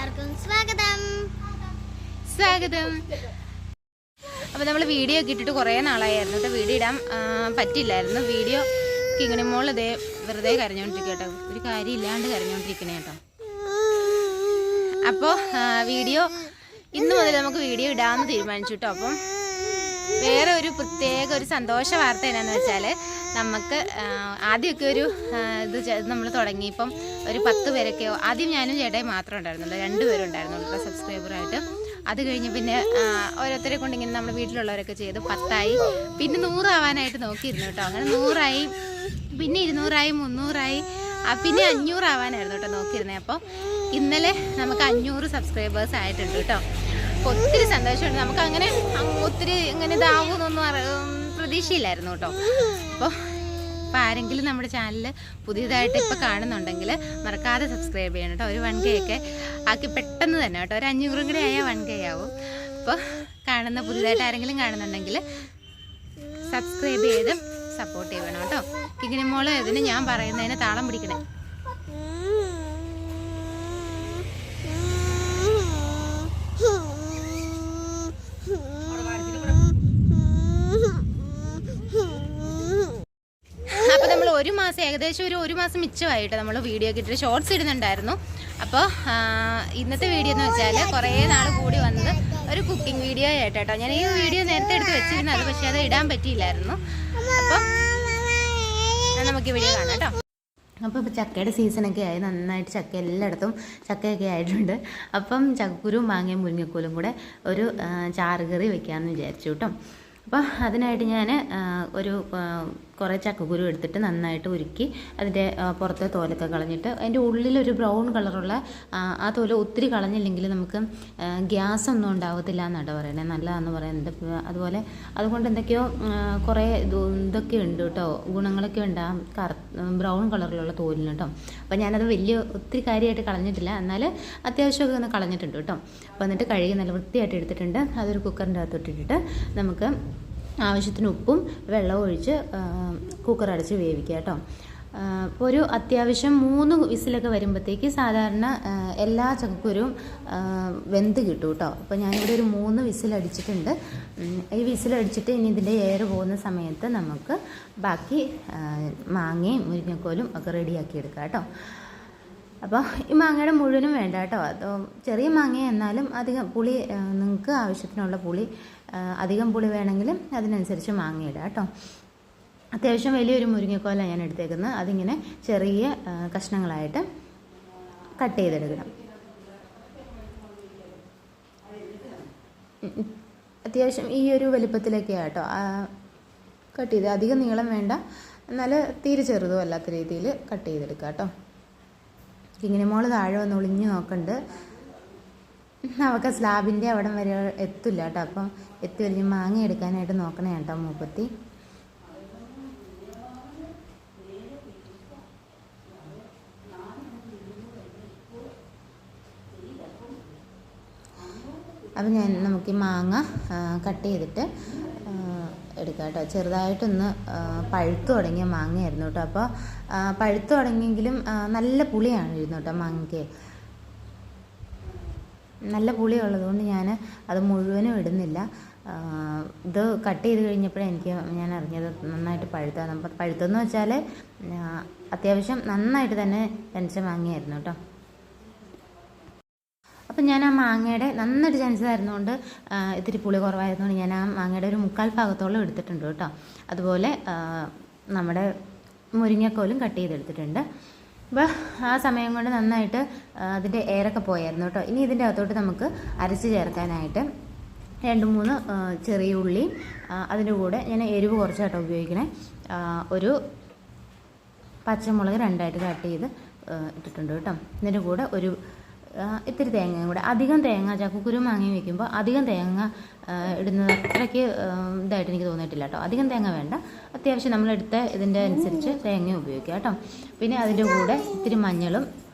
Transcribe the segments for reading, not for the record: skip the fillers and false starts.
എല്ലാവർക്കും സ്വാഗതം. അപ്പോൾ നമ്മൾ വീഡിയോ ഒക്കെ ഇട്ടിട്ട് കുറേ നാളായിരുന്നു കേട്ടോ. വീഡിയോ ഇടാൻ പറ്റില്ലായിരുന്നു. വീഡിയോ കിങ്ങിണി മോൾ ഇതേ വെറുതെ കരഞ്ഞുകൊണ്ടിരിക്കുക കേട്ടോ. ഒരു കാര്യം ഇല്ലാണ്ട് കരഞ്ഞുകൊണ്ടിരിക്കണേ കേട്ടോ. അപ്പോൾ വീഡിയോ ഇന്ന് മുതൽ നമുക്ക് വീഡിയോ ഇടാമെന്ന് തീരുമാനിച്ചു കേട്ടോ. അപ്പം വേറെ ഒരു പ്രത്യേക ഒരു സന്തോഷ വാർത്ത എന്നാന്ന് വെച്ചാൽ നമുക്ക് ആദ്യമൊക്കെ ഒരു ഇത് നമ്മൾ തുടങ്ങിയപ്പം ഒരു 10 പേരൊക്കെയോ, ആദ്യം ഞാനും ചേട്ടായി മാത്രമേ ഉണ്ടായിരുന്നുള്ളൂ, 2 പേരും ഉണ്ടായിരുന്നുള്ളൂ സബ്സ്ക്രൈബറായിട്ട്. അത് കഴിഞ്ഞ് പിന്നെ ഓരോരുത്തരെ കൊണ്ട് ഇങ്ങനെ നമ്മുടെ വീട്ടിലുള്ളവരൊക്കെ ചെയ്ത് 10 പിന്നെ 100 ആവാനായിട്ട് നോക്കിയിരുന്നു കേട്ടോ. അങ്ങനെ 100 പിന്നെ 200 300 പിന്നെ 500 ആവാനായിരുന്നു കേട്ടോ നോക്കിയിരുന്നത്. അപ്പോൾ ഇന്നലെ നമുക്ക് 500 സബ്സ്ക്രൈബേഴ്സ് ആയിട്ടുണ്ട് കേട്ടോ. അപ്പോൾ ഒത്തിരി സന്തോഷമുണ്ട്. നമുക്ക് അങ്ങനെ ഒത്തിരി ഇങ്ങനെ ഇതാവുമെന്നൊന്നും പ്രതീക്ഷയില്ലായിരുന്നു കേട്ടോ. അപ്പോൾ ആരെങ്കിലും നമ്മുടെ ചാനൽ പുതിയതായിട്ട് ഇപ്പോൾ കാണുന്നുണ്ടെങ്കിൽ മറക്കാതെ സബ്സ്ക്രൈബ് ചെയ്യണം കേട്ടോ. ഒരു 1K ഒക്കെ ആക്കി പെട്ടെന്ന് തന്നെ കേട്ടോ. ഒരു 500 കൂടെ ആയാൽ 1K ആവും. അപ്പോൾ പുതിയതായിട്ട് ആരെങ്കിലും കാണുന്നുണ്ടെങ്കിൽ സബ്സ്ക്രൈബ് ചെയ്ത് സപ്പോർട്ട് ചെയ്യണം കേട്ടോ. കിങ്ങിണി മോള് ഇതിന് ഞാൻ പറയുന്നതിന് താളം പിടിക്കണേ. അപ്പോൾ നമ്മൾ ഏകദേശം ഒരു മാസം മിച്ചമായിട്ട് നമ്മൾ വീഡിയോ ഒക്കെ ഇട്ടിട്ട് ഷോർട്സ് ഇടുന്നുണ്ടായിരുന്നു. അപ്പോൾ ഇന്നത്തെ വീഡിയോ എന്ന് വെച്ചാൽ കുറേ നാൾ കൂടി വന്നത് ഒരു കുക്കിംഗ് വീഡിയോ ആയിട്ടോ. ഞാൻ ഈ വീഡിയോ നേരത്തെ എടുത്ത് വെച്ചിരുന്നത്, പക്ഷേ അത് ഇടാൻ പറ്റിയില്ലായിരുന്നു. അപ്പോൾ നമുക്ക് വീഡിയോ കാണാം കേട്ടോ. അപ്പോൾ ഇപ്പോൾ ചക്കയുടെ സീസണൊക്കെ ആയി, നന്നായിട്ട് ചക്ക എല്ലായിടത്തും ചക്കയൊക്കെ ആയിട്ടുണ്ട്. അപ്പം ചക്കക്കുരും മാങ്ങയും മുരിങ്ങക്കോലും കൂടെ ഒരു ചാറുകറി വെക്കാമെന്ന് വിചാരിച്ചു കേട്ടോ. അപ്പോൾ അതിനായിട്ട് ഞാൻ കുറേ ചക്കക്കുരു എടുത്തിട്ട് നന്നായിട്ട് ഉരുക്കി അതിൻ്റെ പുറത്തെ തോലൊക്കെ കളഞ്ഞിട്ട് അതിൻ്റെ ഉള്ളിലൊരു ബ്രൗൺ കളറുള്ള ആ തോല് ഒത്തിരി കളഞ്ഞില്ലെങ്കിൽ നമുക്ക് ഗ്യാസ് ഒന്നും ഉണ്ടാവത്തില്ല എന്നാണ് പറയുന്നത്, നല്ലതാണെന്ന് പറയുന്നത്. അതുകൊണ്ട് എന്തൊക്കെയോ കുറേ ഇതൊക്കെ ഉണ്ട് കേട്ടോ, ഗുണങ്ങളൊക്കെ ഉണ്ട് ആ ബ്രൗൺ കളറിലുള്ള തോലിന് കേട്ടോ. അപ്പോൾ ഞാനത് ഒത്തിരി കാര്യമായിട്ട് കളഞ്ഞിട്ടില്ല, എന്നാൽ അത്യാവശ്യമൊക്കെ ഒന്ന് കളഞ്ഞിട്ടുണ്ട് കേട്ടോ. അപ്പോൾ എന്നിട്ട് കഴുകി നല്ല വൃത്തിയായിട്ട് എടുത്തിട്ടുണ്ട്. അതൊരു കുക്കറിൻ്റെ അകത്തോട്ടിട്ടിട്ട് നമുക്ക് ആവശ്യത്തിന് ഉപ്പും വെള്ളവും ഒഴിച്ച് കുക്കർ അടച്ച് വേവിക്കുക കേട്ടോ. അപ്പോൾ ഒരു അത്യാവശ്യം 3 വിസിലൊക്കെ വരുമ്പോഴത്തേക്ക് സാധാരണ എല്ലാ ചക്കക്കുരും വെന്ത് കിട്ടും കേട്ടോ. അപ്പോൾ ഞാനിവിടെ ഒരു 3 വിസിലടിച്ചിട്ടുണ്ട്. ഈ വിസിലടിച്ചിട്ട് ഇനി ഇതിൻ്റെ എയർ പോകുന്ന സമയത്ത് നമുക്ക് ബാക്കി മാങ്ങയും മുരിങ്ങക്കോലും ഒക്കെ റെഡിയാക്കി എടുക്കാം കേട്ടോ. അപ്പോൾ ഈ മാങ്ങയുടെ മുഴുവനും വേണ്ട കേട്ടോ, അത് ചെറിയ മാങ്ങ എന്നാലും അധികം പുളി, നിങ്ങൾക്ക് ആവശ്യത്തിനുള്ള പുളി, അധികം പുളി വേണമെങ്കിൽ അതിനനുസരിച്ച് മാങ്ങ ഇടാം കേട്ടോ. അത്യാവശ്യം വലിയൊരു മുരിങ്ങക്കോല ഞാൻ എടുത്തേക്കുന്നത്, അതിങ്ങനെ ചെറിയ കഷ്ണങ്ങളായിട്ട് കട്ട് ചെയ്തെടുക്കണം. അത്യാവശ്യം ഈ ഒരു വലിപ്പത്തിലൊക്കെ ആട്ടോ കട്ട് ചെയ്ത്, അധികം നീളം വേണ്ട, എന്നാൽ തീരെ ചെറുതും അല്ലാത്ത രീതിയിൽ കട്ട് ചെയ്തെടുക്കുക കേട്ടോ. ഇങ്ങനെ മോള് താഴെ വന്ന് ഒളിഞ്ഞു നോക്കുന്നുണ്ട്. അവൾക്ക് സ്ലാബിൻ്റെ അവിടം വരെ എത്തില്ല കേട്ടോ. അപ്പം എത്തിവരിഞ്ഞ് മാങ്ങ എടുക്കാനായിട്ട് നോക്കണേ കേട്ടോ മൂപ്പത്തി. അപ്പം നമുക്ക് ഈ മാങ്ങ കട്ട് ചെയ്തിട്ട് എടുക്കാം കേട്ടോ. ചെറുതായിട്ടൊന്ന് പഴുത്തു തുടങ്ങിയ മാങ്ങയായിരുന്നു കേട്ടോ. അപ്പോൾ പഴുത്തു തുടങ്ങിയെങ്കിലും നല്ല പുളിയാണ് ഇരുന്നു കേട്ടോ മാങ്ങയ്ക്ക്. നല്ല പുളിയുള്ളതുകൊണ്ട് ഞാൻ അത് മുഴുവനും ഇടുന്നില്ല. ഇത് കട്ട് ചെയ്ത് കഴിഞ്ഞപ്പോഴേ ഞാൻ അറിഞ്ഞത് നന്നായിട്ട് പഴുത്താണ്. അപ്പോൾ പഴുത്തെന്ന് വെച്ചാൽ അത്യാവശ്യം നന്നായിട്ട് തന്നെ ജനിച്ച മാങ്ങയായിരുന്നു കേട്ടോ. അപ്പം ഞാൻ ആ മാങ്ങയുടെ നന്നായിട്ട് ജനിച്ചതായിരുന്നുകൊണ്ട് ഇത്തിരി പുളി കുറവായിരുന്നുകൊണ്ട് ഞാൻ ആ മാങ്ങയുടെ ഒരു 3/4 ഭാഗത്തോളം എടുത്തിട്ടുണ്ട് കേട്ടോ. അതുപോലെ നമ്മുടെ മുരിങ്ങക്കോലും കട്ട് ചെയ്തെടുത്തിട്ടുണ്ട്. അപ്പോൾ ആ സമയം കൊണ്ട് നന്നായിട്ട് അതിൻ്റെ എയറൊക്കെ പോയായിരുന്നു കേട്ടോ. ഇനി ഇതിൻ്റെ അകത്തോട്ട് നമുക്ക് അരച്ച് ചേർക്കാനായിട്ട് 2-3 ചെറിയ ഉള്ളി, അതിൻ്റെ കൂടെ ഞാൻ എരിവ് കുറച്ചായിട്ടോ ഉപയോഗിക്കണേ, ഒരു പച്ചമുളക് 2ആയിട്ട് കട്ട് ചെയ്ത് ഇട്ടിട്ടുണ്ട് കേട്ടോ. ഇതിൻ്റെ കൂടെ ഒരു ഇത്തിരി തേങ്ങയും കൂടെ. അധികം തേങ്ങ ചക്കക്കുരു മാങ്ങയും വയ്ക്കുമ്പോൾ അധികം തേങ്ങ ഇടുന്നത് അത്രയ്ക്ക് ഇതായിട്ട് എനിക്ക് തോന്നിയിട്ടില്ല കേട്ടോ. അധികം തേങ്ങ വേണ്ട, അത്യാവശ്യം നമ്മളെടുത്ത ഇതിൻ്റെ അനുസരിച്ച് തേങ്ങ ഉപയോഗിക്കുക കേട്ടോ. പിന്നെ അതിൻ്റെ കൂടെ ഇത്തിരി മഞ്ഞളും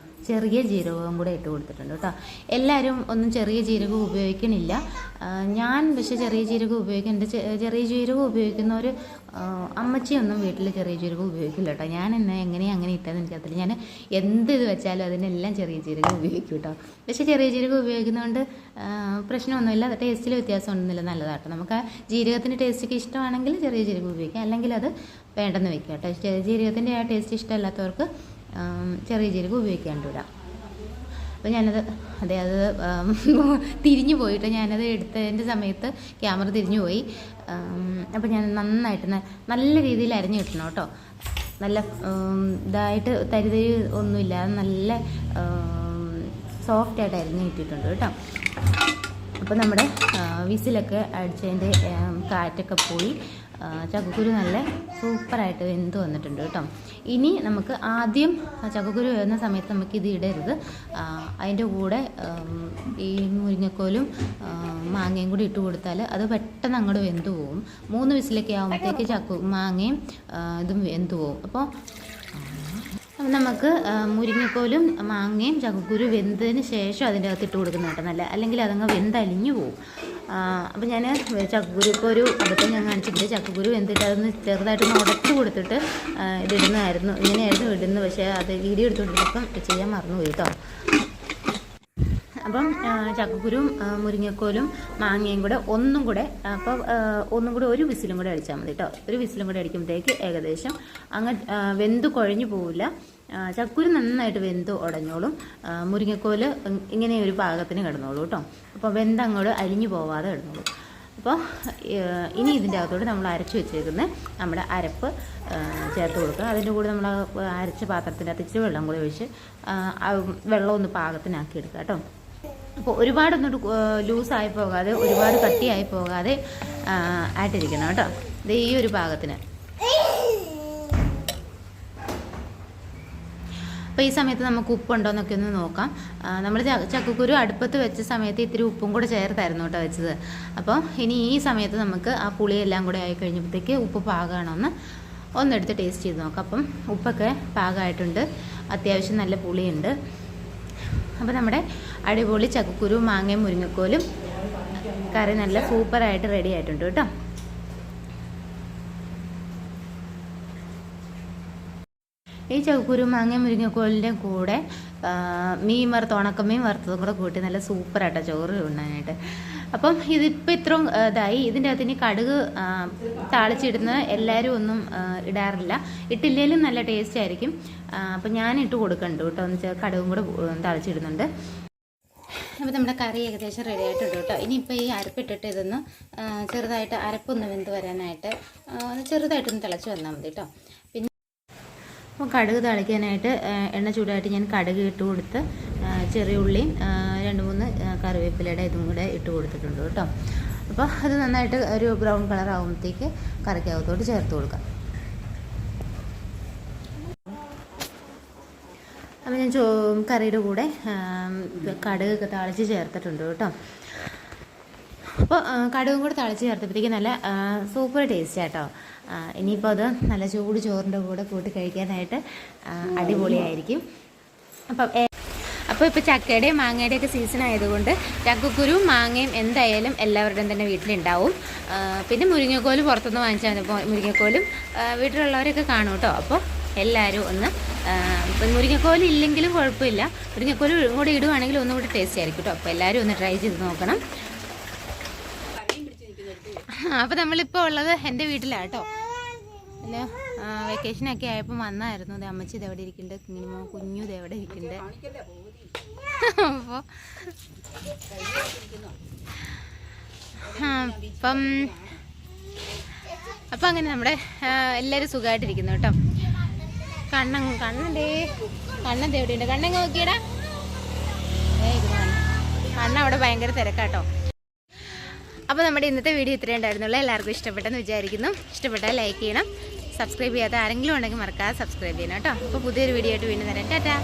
ചെറിയ ജീരകവും കൂടെ ഇട്ട് കൊടുത്തിട്ടുണ്ട് കേട്ടോ. എല്ലാവരും ഒന്നും ചെറിയ ജീരകം ഉപയോഗിക്കണില്ല. ഞാൻ പക്ഷേ ചെറിയ ജീരകം ഉപയോഗിക്കുന്നുണ്ട്. ചെറിയ ജീരകം ഉപയോഗിക്കുന്നവർ അമ്മച്ചിയൊന്നും വീട്ടിൽ ചെറിയ ജീരകം ഉപയോഗിക്കില്ല കേട്ടോ. ഞാൻ എങ്ങനെയാണ് അങ്ങനെ ഇട്ടതെന്ന് എനിക്കറിയില്ല. ഞാൻ എന്ത് ഇത് വെച്ചാലും അതിനെല്ലാം ചെറിയ ജീരകം ഉപയോഗിക്കും കേട്ടോ. പക്ഷേ ചെറിയ ജീരകം ഉപയോഗിക്കുന്നതുകൊണ്ട് പ്രശ്നമൊന്നുമില്ല, ടേസ്റ്റിൽ വ്യത്യാസം ഉണ്ടെന്നില്ല, നല്ലതാട്ടോ. നമുക്ക് ആ ജീരകത്തിൻ്റെ ടേസ്റ്റൊക്കെ ഇഷ്ടമാണെങ്കിൽ ചെറിയ ജീരകം ഉപയോഗിക്കാം, അല്ലെങ്കിൽ അത് വേണ്ടെന്ന് വെക്കുക കേട്ടോ. ജീരകത്തിൻ്റെ ആ ടേസ്റ്റ് ഇഷ്ടമല്ലാത്തവർക്ക് ചെറിയ ജീരകം ഉപയോഗിക്കാണ്ട് വിടാം. അപ്പോൾ ഞാനത് അത് തിരിഞ്ഞു പോയിട്ട് ഞാനത് എടുത്തതിൻ്റെ സമയത്ത് ക്യാമറ തിരിഞ്ഞു പോയി. അപ്പോൾ ഞാൻ നന്നായിട്ട് നല്ല രീതിയിൽ അരിഞ്ഞു കിട്ടണം കേട്ടോ. നല്ല ഇതായിട്ട് തരിതരി ഒന്നുമില്ലാതെ നല്ല സോഫ്റ്റായിട്ട് അരിഞ്ഞ് കിട്ടിയിട്ടുണ്ട് കേട്ടോ. അപ്പോൾ നമ്മുടെ വിസിലൊക്കെ അടിച്ചതിൻ്റെ കാറ്റൊക്കെ പോയി ചക്കക്കുരു നല്ല സൂപ്പറായിട്ട് വെന്ത് വന്നിട്ടുണ്ട് കേട്ടോ. ഇനി നമുക്ക് ആദ്യം ചക്കക്കുരു വരുന്ന സമയത്ത് നമുക്കിത് ഇടരുത്. അതിൻ്റെ കൂടെ ഈ മുരിങ്ങക്കോലും മാങ്ങയും കൂടി ഇട്ട് കൊടുത്താൽ അത് പെട്ടെന്ന് അങ്ങോട്ട് വെന്ത് പോകും. 3 വിസിലൊക്കെ ആകുമ്പോഴത്തേക്ക് മാങ്ങയും ഇതും വെന്ത് പോകും. അപ്പോൾ നമുക്ക് മുരിങ്ങക്കോലും മാങ്ങയും ചക്കക്കുരു വെന്തതിന് ശേഷം അതിൻ്റെ അകത്ത് ഇട്ട് കൊടുക്കുന്ന കേട്ടോ നല്ല, അല്ലെങ്കിൽ അതങ്ങ് വെന്തലിഞ്ഞു പോകും. അപ്പോൾ ഞാൻ ചക്കക്കുരു ഇപ്പോൾ ഒരു അബദ്ധം ഞാൻ കാണിച്ചിട്ട് ചക്കക്കുരു വെന്തിട്ട് അതൊന്ന് ചെറുതായിട്ടൊന്ന് ഉടച്ചു കൊടുത്തിട്ട് ഇതിടുന്നതായിരുന്നു, ഇങ്ങനെയായിരുന്നു ഇടുന്നത്. പക്ഷേ അത് വീഡിയോ എടുത്തുകൊണ്ടിരുന്നപ്പം ചെയ്യാൻ മറന്നുപോയി കേട്ടോ. അപ്പം ചക്കക്കുരും മുരിങ്ങക്കോലും മാങ്ങയും കൂടെ ഒന്നും കൂടെ ഒരു വിസിലും കൂടെ അടിച്ചാൽ മതി കേട്ടോ. ഒരു വിസിലും കൂടെ അടിക്കുമ്പോഴത്തേക്ക് ഏകദേശം അങ്ങ് വെന്ത് കുഴഞ്ഞു പോവില്ല. ചക്കക്കുരു നന്നായിട്ട് വെന്ത് ഉടഞ്ഞോളും, മുരിങ്ങക്കോല് ഇങ്ങനെ ഒരു പാകത്തിന് കിടന്നോളൂ കേട്ടോ. അപ്പോൾ വെന്തങ്ങോട്ട് അരിഞ്ഞു പോവാതെ കിടന്നോളൂ. അപ്പോൾ ഇനി ഇതിൻ്റെ അകത്തോട്ട് നമ്മൾ അരച്ച് വെച്ചേക്കുന്ന നമ്മുടെ അരപ്പ് ചേർത്ത് കൊടുക്കുക. അതിൻ്റെ കൂടെ നമ്മൾ അരച്ച പാത്രത്തിൻ്റെ അകത്ത് ഇച്ചിരി വെള്ളം കൂടി ഒഴിച്ച് വെള്ളം ഒന്ന് പാകത്തിനാക്കി എടുക്കുക കേട്ടോ. അപ്പോൾ ഒരുപാടൊന്നും ലൂസായി പോകാതെ ഒരുപാട് കട്ടിയായി പോകാതെ ആയിട്ടിരിക്കണം കേട്ടോ. ഇത് ഈ ഒരു പാകത്തിന്. അപ്പോൾ ഈ സമയത്ത് നമുക്ക് ഉപ്പുണ്ടോയെന്നൊക്കെ ഒന്ന് നോക്കാം. നമ്മൾ ചക്കക്കുരു അടുപ്പത്ത് വെച്ച സമയത്ത് ഇത്തിരി ഉപ്പും കൂടെ ചേർത്തായിരുന്നു കേട്ടോ വെച്ചത്. അപ്പോൾ ഇനി ഈ സമയത്ത് നമുക്ക് ആ പുളിയെല്ലാം കൂടെ ആയി കഴിഞ്ഞപ്പോഴത്തേക്ക് ഉപ്പ് പാകമാണോന്ന് ഒന്നെടുത്ത് ടേസ്റ്റ് ചെയ്ത് നോക്കാം. അപ്പം ഉപ്പൊക്കെ പാകമായിട്ടുണ്ട്, അത്യാവശ്യം നല്ല പുളിയുണ്ട്. അപ്പോൾ നമ്മുടെ അടിപൊളി ചക്കക്കുരു മാങ്ങയും മുരിങ്ങക്കോലും കറി നല്ല സൂപ്പറായിട്ട് റെഡി ആയിട്ടുണ്ട് കേട്ടോ. ഈ ചക്കക്കുരു മാങ്ങയും മുരിങ്ങക്കോലിൻ്റെ കൂടെ മീൻ ഉണക്കമീൻ വറുത്തതും കൂടെ കൂട്ടി നല്ല സൂപ്പറായിട്ടോ ചോറ് ഉണ്ണാനായിട്ട്. അപ്പം ഇതിപ്പോൾ ഇത്രയും ഇതായി. ഇതിൻ്റെ അകത്ത് ഇനി കടുക് താളിച്ചിടുന്ന എല്ലാവരും ഒന്നും ഇടാറില്ല, ഇട്ടില്ലെങ്കിലും നല്ല ടേസ്റ്റ് ആയിരിക്കും. അപ്പം ഞാൻ ഇട്ട് കൊടുക്കണ്ട് കേട്ടോ, എന്ന് വെച്ചാൽ കടുകും കൂടെ താളിച്ചിടുന്നുണ്ട്. അപ്പോൾ നമ്മുടെ കറി ഏകദേശം റെഡി ആയിട്ടുണ്ട് കേട്ടോ. ഇനിയിപ്പോൾ ഈ അരപ്പിട്ടിട്ട് ഇതൊന്ന് ചെറുതായിട്ട് അരപ്പൊന്ന് വെന്ത് വരാനായിട്ട് ചെറുതായിട്ടൊന്ന് തിളച്ച് വന്നാൽ മതി കേട്ടോ. പിന്നെ അപ്പോൾ കടുക് താളിക്കാനായിട്ട് എണ്ണ ചൂടായിട്ട് ഞാൻ കടുക് ഇട്ട് കൊടുത്ത് ചെറിയ ഉള്ളിയും 2-3 കറിവേപ്പിലയുടെ ഇതും കൂടെ ഇട്ട് കൊടുത്തിട്ടുണ്ട് കേട്ടോ. അപ്പോൾ അത് നന്നായിട്ട് ഒരു ബ്രൗൺ കളർ ആകുമ്പോഴത്തേക്ക് കറിക്കകത്തോട്ട് ചേർത്ത് കൊടുക്കാം. അപ്പോൾ ഞാൻ കറിയുടെ കൂടെ കടുക് താളിച്ച് ചേർത്തിട്ടുണ്ട് കേട്ടോ. അപ്പോൾ കടുകും കൂടെ താളിച്ച് ചേർത്തപ്പോഴത്തേക്ക് നല്ല സൂപ്പർ ടേസ്റ്റ് ആട്ടോ. ഇനിയിപ്പോൾ അത് നല്ല ചൂട് ചോറിൻ്റെ കൂടെ കൂട്ടി കഴിക്കാനായിട്ട് അടിപൊളിയായിരിക്കും. അപ്പോൾ ഇപ്പോൾ ചക്കയുടെയും മാങ്ങയുടെയൊക്കെ സീസൺ ആയതുകൊണ്ട് ചക്കക്കുരുവും മാങ്ങയും എന്തായാലും എല്ലാവരുടെയും തന്നെ വീട്ടിലുണ്ടാവും. പിന്നെ മുരിങ്ങക്കോല് പുറത്തുനിന്ന് വാങ്ങിച്ചാൽ മതി. മുരിങ്ങക്കോലും വീട്ടിലുള്ളവരൊക്കെ കാണും കേട്ടോ. അപ്പോൾ എല്ലാവരും ഒന്ന് മുരിങ്ങക്കോല് ഇല്ലെങ്കിലും കുഴപ്പമില്ല, മുരിങ്ങക്കോല് കൂടെ ഇടുവാണെങ്കിൽ ഒന്നും കൂടി ടേസ്റ്റ് ആയിരിക്കും കേട്ടോ. അപ്പോൾ എല്ലാവരും ഒന്ന് ട്രൈ ചെയ്ത് നോക്കണം. അപ്പോൾ നമ്മളിപ്പോൾ ഉള്ളത് എൻ്റെ വീട്ടിലാണ് കേട്ടോ. പിന്നെ വെക്കേഷനൊക്കെ ആയപ്പോൾ വന്നായിരുന്നു. അത് അമ്മച്ചി ഇതെവിടെ ഇരിക്കുന്നുണ്ട്, കുഞ്ഞുമോ കുഞ്ഞു ഇതെവിടെ ഇരിക്കുന്നുണ്ട്. അപ്പം അങ്ങനെ നമ്മുടെ എല്ലാവരും സുഖമായിട്ടിരിക്കുന്നു കേട്ടോ. കണ്ണൻ്റെ എവിടെയുണ്ട്? കണ്ണങ്ങ് നോക്കിയടാ. കണ്ണ അവിടെ ഭയങ്കര തിരക്കാട്ടോ. അപ്പോൾ നമ്മുടെ ഇന്നത്തെ വീഡിയോ ഇത്രയും ഉണ്ടായിരുന്നുള്ളൂ. എല്ലാവർക്കും ഇഷ്ടപ്പെട്ടെന്ന് വിചാരിക്കുന്നു. ഇഷ്ടപ്പെട്ടാൽ ലൈക്ക് ചെയ്യണം. സബ്സ്ക്രൈബ് ചെയ്യാത്ത ആരെങ്കിലും ഉണ്ടെങ്കിൽ മറക്കാതെ സബ്സ്ക്രൈബ് ചെയ്യണം കേട്ടോ. അപ്പോൾ പുതിയൊരു വീഡിയോ ആയിട്ട് വീണ്ടും തരാം. ടാറ്റാ.